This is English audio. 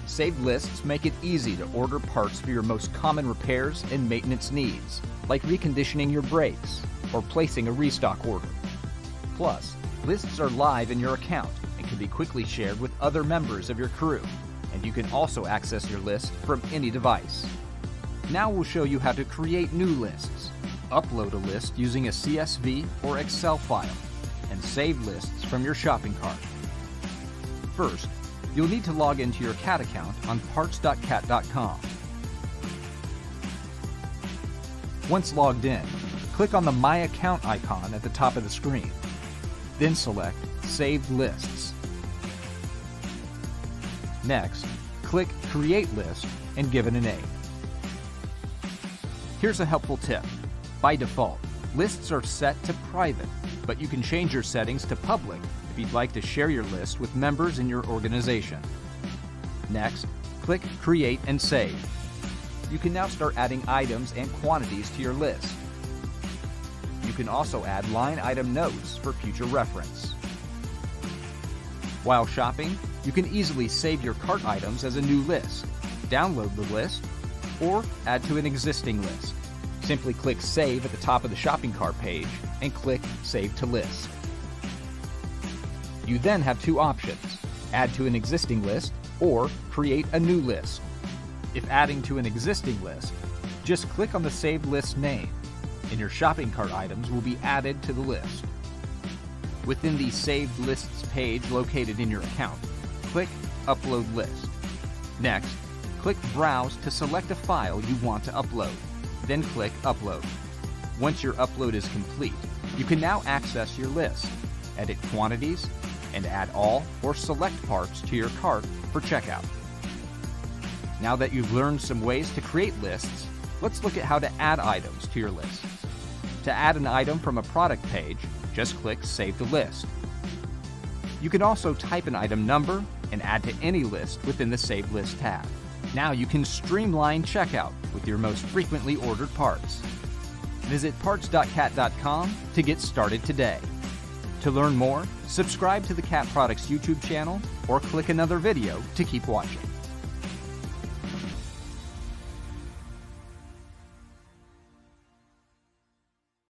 Saved lists make it easy to order parts for your most common repairs and maintenance needs, like reconditioning your brakes or placing a restock order. Plus, lists are live in your account and can be quickly shared with other members of your crew, and you can also access your list from any device. Now we'll show you how to create new lists, upload a list using a CSV or Excel file, and save lists from your shopping cart. First, you'll need to log into your CAT account on parts.cat.com. Once logged in, click on the My Account icon at the top of the screen. Then select Saved Lists. Next, click Create List and give it a name. Here's a helpful tip. By default, lists are set to private, but you can change your settings to public if you'd like to share your list with members in your organization. Next, click Create and Save. You can now start adding items and quantities to your list. You can also add line item notes for future reference. While shopping, you can easily save your cart items as a new list, download the list, or add to an existing list. Simply click Save at the top of the shopping cart page and click Save to List. You then have two options: add to an existing list or create a new list. If adding to an existing list, just click on the saved list name, and your shopping cart items will be added to the list. Within the Saved Lists page located in your account, click Upload List. Next, click Browse to select a file you want to upload, then click Upload. Once your upload is complete, you can now access your list, edit quantities, and add all or select parts to your cart for checkout. Now that you've learned some ways to create lists, let's look at how to add items to your list. To add an item from a product page, just click Save to List. You can also type an item number and add to any list within the Save List tab. Now you can streamline checkout with your most frequently ordered parts. Visit parts.cat.com to get started today. To learn more, subscribe to the CAT Products YouTube channel or click another video to keep watching.